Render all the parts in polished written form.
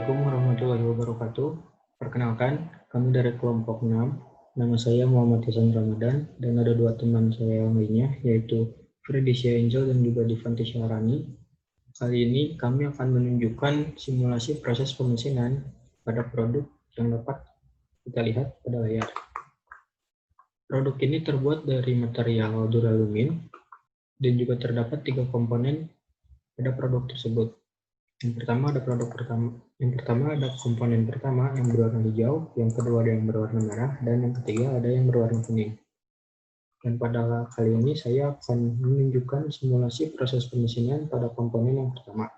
Assalamualaikum warahmatullahi wabarakatuh. Perkenalkan, kami dari kelompok 6. Nama saya Muhammad Hasan Ramadan dan ada dua teman saya yang lainnya, yaitu Fredisha Angel dan juga Divanti Syahrani. Kali ini kami akan menunjukkan simulasi proses pemesinan pada produk yang dapat kita lihat pada layar. Produk ini terbuat dari material duralumin dan juga terdapat 3 komponen pada produk tersebut. Yang pertama ada komponen pertama yang berwarna hijau, yang kedua ada yang berwarna merah, dan yang ketiga ada yang berwarna kuning. Dan pada kali ini saya akan menunjukkan simulasi proses pemesinan pada komponen yang pertama.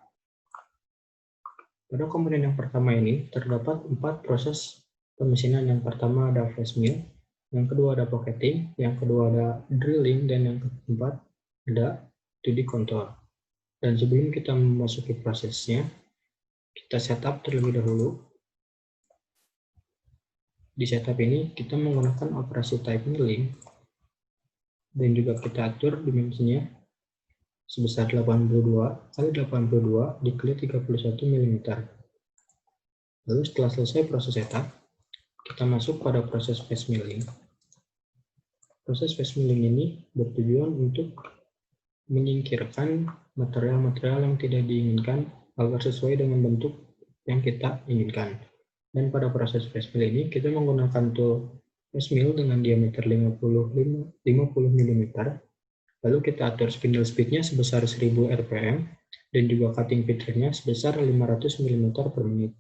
Pada komponen yang pertama ini terdapat 4 proses pemesinan. Yang pertama ada flash mill, yang kedua ada pocketing, yang kedua ada drilling, dan yang keempat ada 2D contour. Dan sebelum kita memasuki prosesnya, kita setup terlebih dahulu. Di setup ini kita menggunakan operasi type milling dan juga kita atur dimensinya sebesar 82 kali 82 dikali 31 mm. Lalu setelah selesai proses setup, kita masuk pada proses face milling. Proses face milling ini bertujuan untuk menyingkirkan material-material yang tidak diinginkan agar sesuai dengan bentuk yang kita inginkan. Dan pada proses face mill ini kita menggunakan tool face mill dengan diameter 50 mm. Lalu kita atur spindle speed-nya sebesar 1000 rpm dan juga cutting feed rate-nya sebesar 500 mm per menit.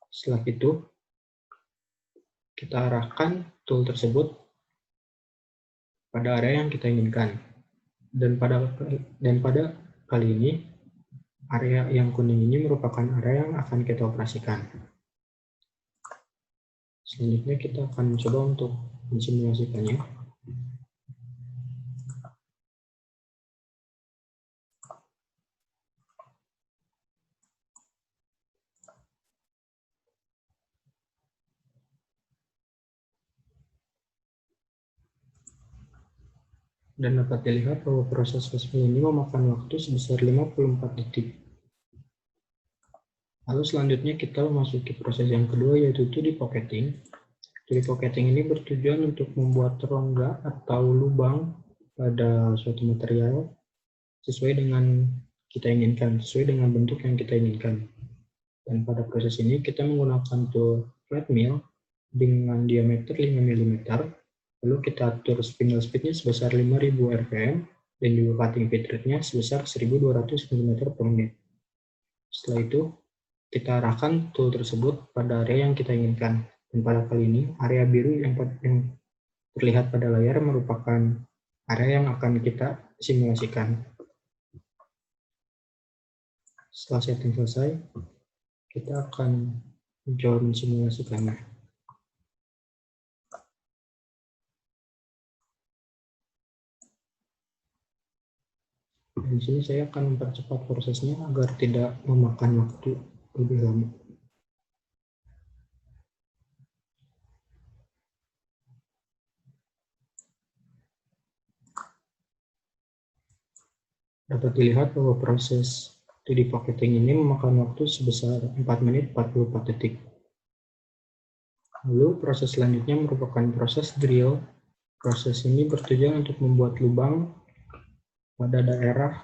Setelah itu kita arahkan tool tersebut pada area yang kita inginkan. Dan pada kali ini area yang kuning ini merupakan area yang akan kita operasikan. Selanjutnya kita akan mencoba untuk mensimulasikannya. Dan dapat dilihat bahwa proses face mill ini memakan waktu sebesar 54 detik. Lalu selanjutnya kita memasuki proses yang kedua, yaitu 2D pocketing. 2D pocketing ini bertujuan untuk membuat rongga atau lubang pada suatu material sesuai dengan kita inginkan, sesuai dengan bentuk yang kita inginkan. Dan pada proses ini kita menggunakan tool flat mill dengan diameter 5 mm. Lalu kita atur spindle speed-nya sebesar 5000 rpm dan juga cutting feed rate-nya sebesar 1200 mm per menit. Setelah itu, kita arahkan tool tersebut pada area yang kita inginkan. Dan pada kali ini, area biru yang terlihat pada layar merupakan area yang akan kita simulasikan. Setelah setting selesai, kita akan mencoba mensimulasikannya. Di sini saya akan mempercepat prosesnya agar tidak memakan waktu lebih lama. Dapat dilihat bahwa proses 2D pocketing ini memakan waktu sebesar 4 menit 44 detik. Lalu proses selanjutnya merupakan proses drill. Proses ini bertujuan untuk membuat lubang pada daerah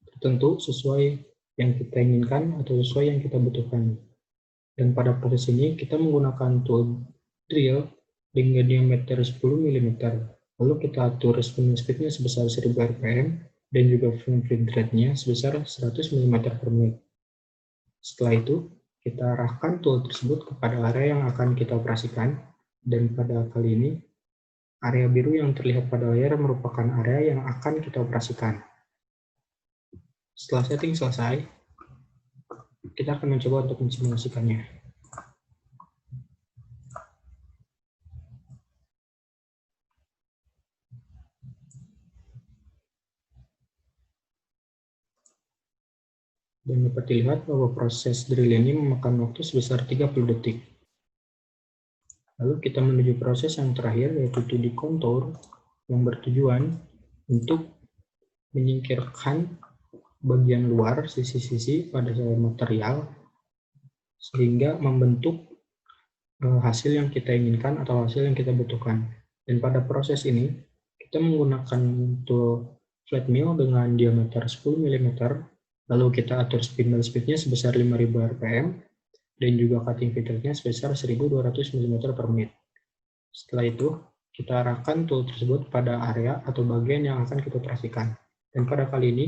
tertentu sesuai yang kita inginkan atau sesuai yang kita butuhkan. Dan pada proses ini kita menggunakan tool drill dengan diameter 10 mm. Lalu kita atur spinning speed-nya sebesar 1000 rpm dan juga feed rate-nya sebesar 100 mm per menit. Setelah itu, kita arahkan tool tersebut kepada area yang akan kita operasikan. Dan pada kali ini, area biru yang terlihat pada layar merupakan area yang akan kita operasikan. Setelah setting selesai, kita akan mencoba untuk mensimulasikannya. Dan dapat dilihat bahwa proses drill ini memakan waktu sebesar 30 detik. Lalu kita menuju proses yang terakhir, yaitu 2D contour, yang bertujuan untuk menyingkirkan bagian luar, sisi-sisi pada material sehingga membentuk hasil yang kita inginkan atau hasil yang kita butuhkan. Dan pada proses ini, kita menggunakan tool flat mill dengan diameter 10 mm, lalu kita atur spindle speed-nya sebesar 5000 rpm, dan juga cutting feed rate-nya sebesar 1200 mm per menit. Setelah itu, kita arahkan tool tersebut pada area atau bagian yang akan kita operasikan. Dan pada kali ini,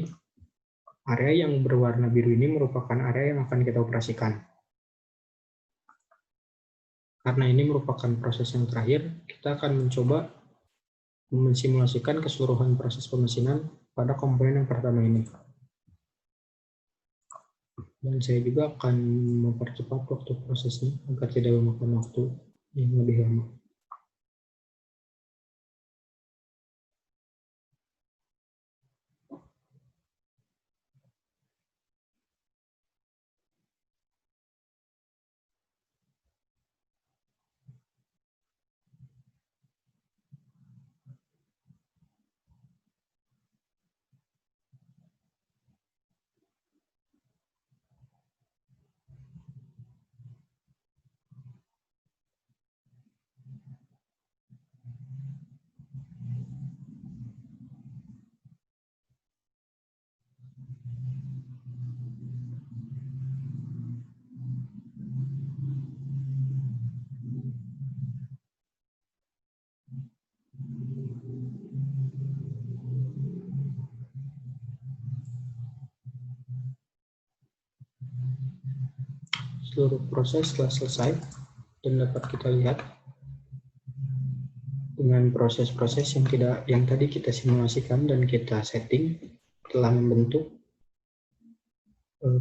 area yang berwarna biru ini merupakan area yang akan kita operasikan. Karena ini merupakan proses yang terakhir, kita akan mencoba mensimulasikan keseluruhan proses pemesinan pada komponen yang pertama ini. Dan saya juga akan mempercepat waktu prosesnya agar tidak memakan waktu yang lebih lama. Seluruh proses telah selesai dan dapat kita lihat dengan proses-proses yang tadi kita simulasikan dan kita setting telah membentuk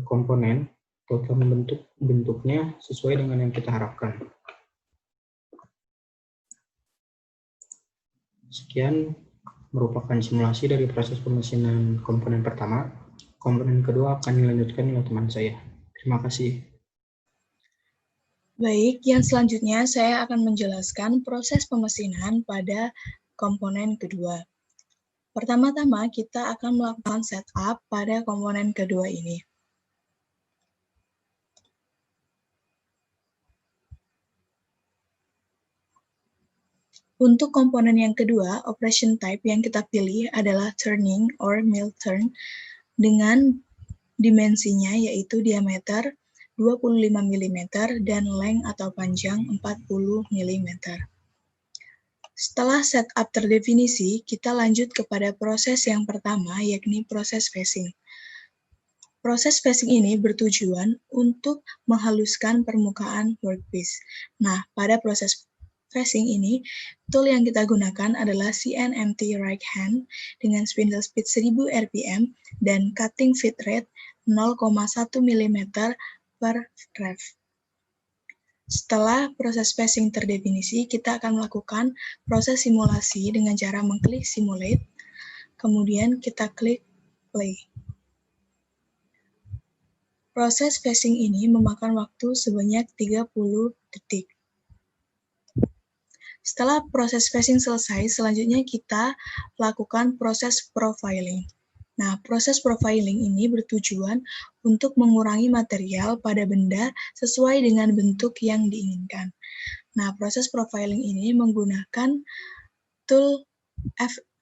komponen atau telah membentuk bentuknya sesuai dengan yang kita harapkan. Sekian merupakan simulasi dari proses pemesinan komponen pertama. Komponen kedua akan dilanjutkan oleh teman saya. Terima kasih. Baik, yang selanjutnya saya akan menjelaskan proses pemesinan pada komponen kedua. Pertama-tama kita akan melakukan setup pada komponen kedua ini. Untuk komponen yang kedua, operation type yang kita pilih adalah turning or mill turn dengan dimensinya yaitu diameter 25 mm dan length atau panjang 40 mm. Setelah setup terdefinisi, kita lanjut kepada proses yang pertama, yakni proses facing. Proses facing ini bertujuan untuk menghaluskan permukaan workpiece. Nah, pada proses facing ini, tool yang kita gunakan adalah CNMT right hand dengan spindle speed 1000 rpm dan cutting feed rate 0,1 mm per rev. Setelah proses facing terdefinisi, kita akan melakukan proses simulasi dengan cara mengklik simulate, kemudian kita klik play. Proses facing ini memakan waktu sebanyak 30 detik. Setelah proses facing selesai, selanjutnya kita lakukan proses profiling. Nah, proses profiling ini bertujuan untuk mengurangi material pada benda sesuai dengan bentuk yang diinginkan. Nah, proses profiling ini menggunakan tool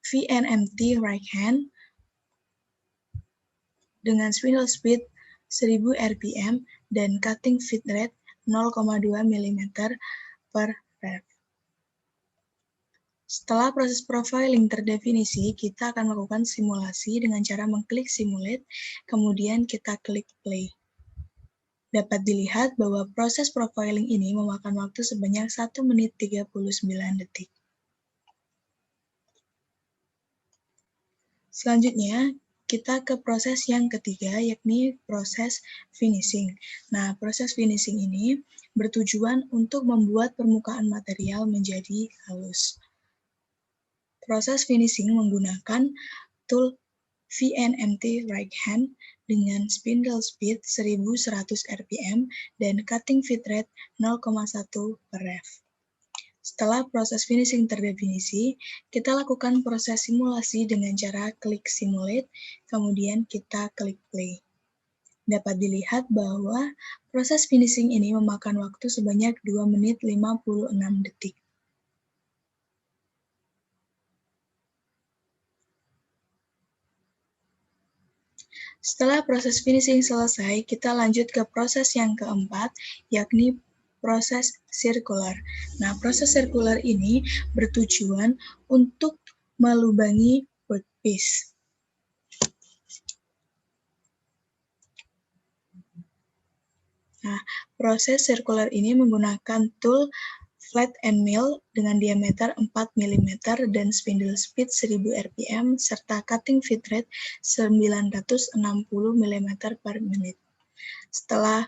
VNMT right hand dengan spindle speed 1000 rpm dan cutting feed rate 0,2 mm per rev. Setelah proses profiling terdefinisi, kita akan melakukan simulasi dengan cara mengklik simulate, kemudian kita klik play. Dapat dilihat bahwa proses profiling ini memakan waktu sebanyak 1 menit 39 detik. Selanjutnya, kita ke proses yang ketiga, yakni proses finishing. Nah, proses finishing ini bertujuan untuk membuat permukaan material menjadi halus. Proses finishing menggunakan tool VNMT right hand dengan spindle speed 1100 rpm dan cutting feed rate 0,1 per rev. Setelah proses finishing terdefinisi, kita lakukan proses simulasi dengan cara klik simulate, kemudian kita klik play. Dapat dilihat bahwa proses finishing ini memakan waktu sebanyak 2 menit 56 detik. Setelah proses finishing selesai, kita lanjut ke proses yang keempat, yakni proses sirkular. Nah, proses sirkular ini bertujuan untuk melubangi workpiece. Nah, proses sirkular ini menggunakan tool flat and mill dengan diameter 4 mm dan spindle speed 1000 rpm serta cutting feed rate 960 mm per menit. Setelah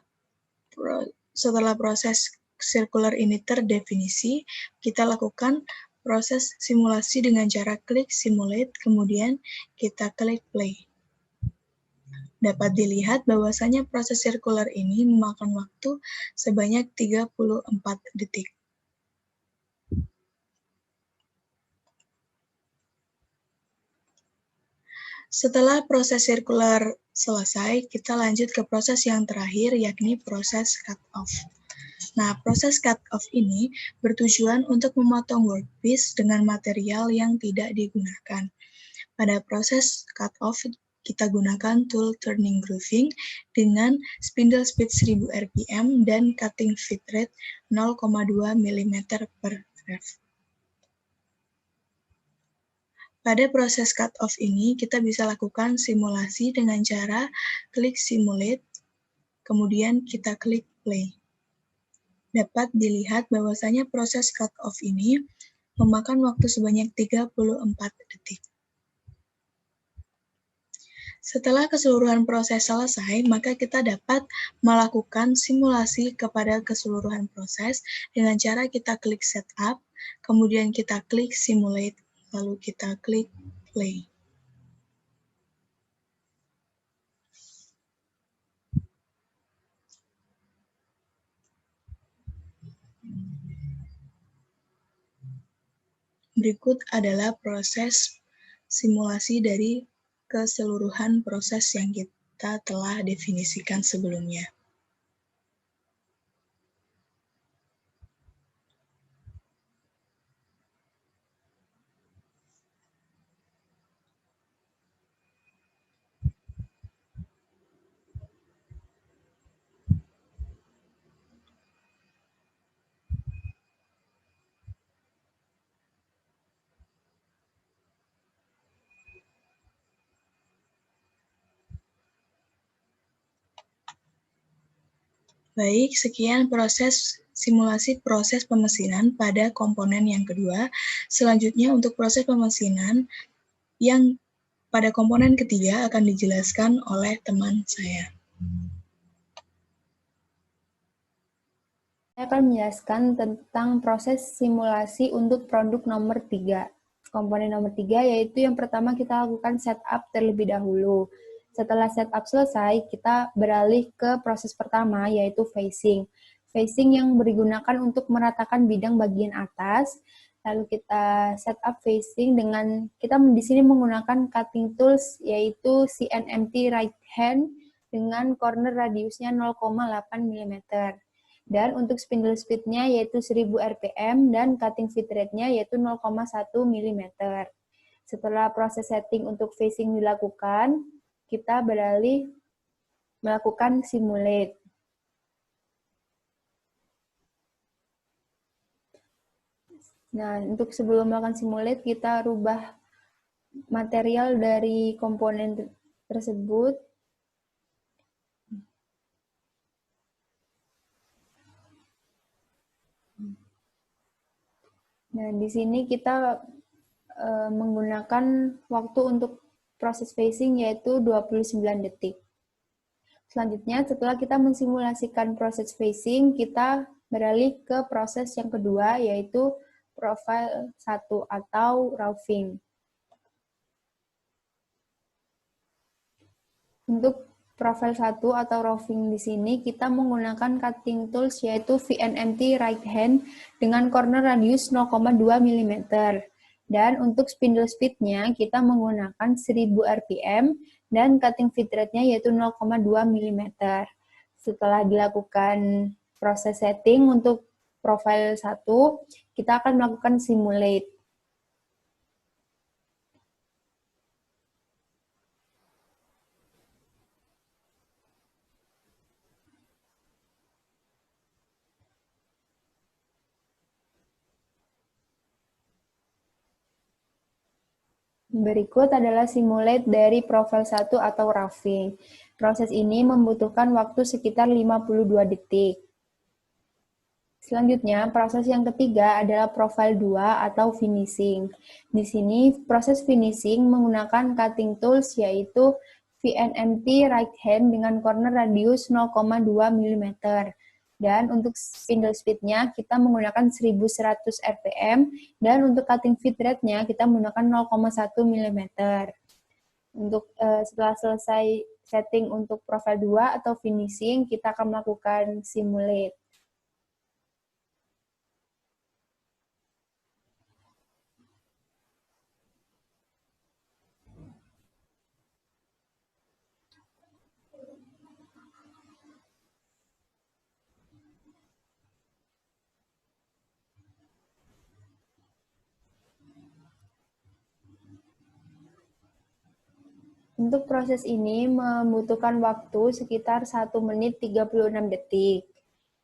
proses sirkular ini terdefinisi, kita lakukan proses simulasi dengan cara klik simulate, kemudian kita klik play. Dapat dilihat bahwasanya proses sirkular ini memakan waktu sebanyak 34 detik. Setelah proses sirkular selesai, kita lanjut ke proses yang terakhir, yakni proses cut-off. Nah, proses cut-off ini bertujuan untuk memotong workpiece dengan material yang tidak digunakan. Pada proses cut-off, kita gunakan tool turning grooving dengan spindle speed 1000 rpm dan cutting feed rate 0,2 mm per rev. Pada proses cut-off ini, kita bisa lakukan simulasi dengan cara klik simulate, kemudian kita klik play. Dapat dilihat bahwasanya proses cut-off ini memakan waktu sebanyak 34 detik. Setelah keseluruhan proses selesai, maka kita dapat melakukan simulasi kepada keseluruhan proses dengan cara kita klik setup, kemudian kita klik simulate, lalu kita klik play. Berikut adalah proses simulasi dari keseluruhan proses yang kita telah definisikan sebelumnya. Baik, sekian proses simulasi proses pemesinan pada komponen yang kedua. Selanjutnya untuk proses pemesinan yang pada komponen ketiga akan dijelaskan oleh teman saya. Saya akan menjelaskan tentang proses simulasi untuk produk nomor 3. Komponen nomor 3 yaitu yang pertama kita lakukan setup terlebih dahulu. Setelah setup selesai, kita beralih ke proses pertama, yaitu facing. Facing yang digunakan untuk meratakan bidang bagian atas. Lalu kita setup facing dengan, kita di sini menggunakan cutting tools, yaitu CNMT right hand dengan corner radiusnya 0,8 mm. Dan untuk spindle speed-nya yaitu 1000 rpm dan cutting feed rate-nya yaitu 0,1 mm. Setelah proses setting untuk facing dilakukan, kita beralih melakukan simulate. Nah, untuk sebelum melakukan simulate, kita rubah material dari komponen tersebut. Nah, di sini kita menggunakan waktu untuk proses facing yaitu 29 detik. Selanjutnya, setelah kita mensimulasikan proses facing, kita beralih ke proses yang kedua, yaitu profile 1 atau roughing. Untuk profile 1 atau roughing di sini, kita menggunakan cutting tools yaitu VNMT right hand dengan corner radius 0,2 mm. Dan untuk spindle speed-nya, kita menggunakan 1000 rpm dan cutting feed rate-nya yaitu 0,2 mm. Setelah dilakukan proses setting untuk profile 1, kita akan melakukan simulate. Berikut adalah simulate dari profil 1 atau roughing. Proses ini membutuhkan waktu sekitar 52 detik. Selanjutnya, proses yang ketiga adalah profil 2 atau finishing. Di sini, proses finishing menggunakan cutting tools yaitu VNMT right hand dengan corner radius 0,2 mm. Dan untuk spindle speed-nya kita menggunakan 1100 rpm, dan untuk cutting feed rate-nya kita menggunakan 0,1 mm. Untuk setelah selesai setting untuk profile 2 atau finishing, kita akan melakukan simulate. Untuk proses ini membutuhkan waktu sekitar 1 menit 36 detik.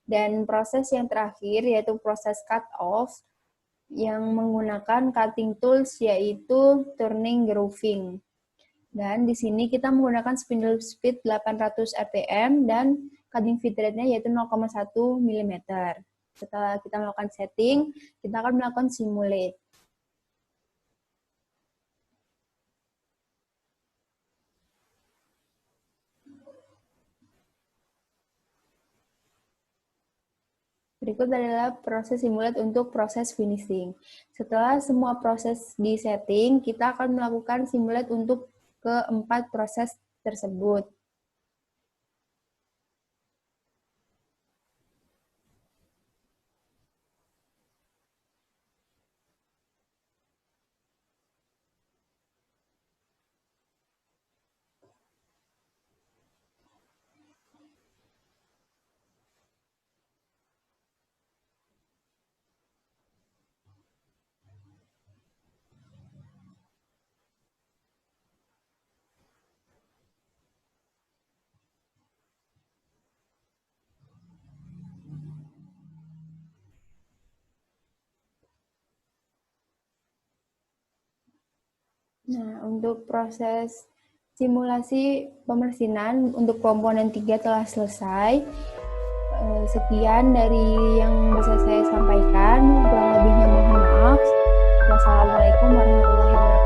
Dan proses yang terakhir yaitu proses cut off yang menggunakan cutting tools yaitu turning grooving. Dan di sini kita menggunakan spindle speed 800 rpm dan cutting feed rate-nya yaitu 0,1 mm. Setelah kita melakukan setting, kita akan melakukan simulate. Berikut adalah proses simulate untuk proses finishing. Setelah semua proses di setting, kita akan melakukan simulate untuk keempat proses tersebut. Nah, untuk proses simulasi pemesinan untuk komponen 3 telah selesai. Sekian dari yang bisa saya sampaikan. Kurang lebihnya mohon maaf. Wassalamualaikum warahmatullahi wabarakatuh.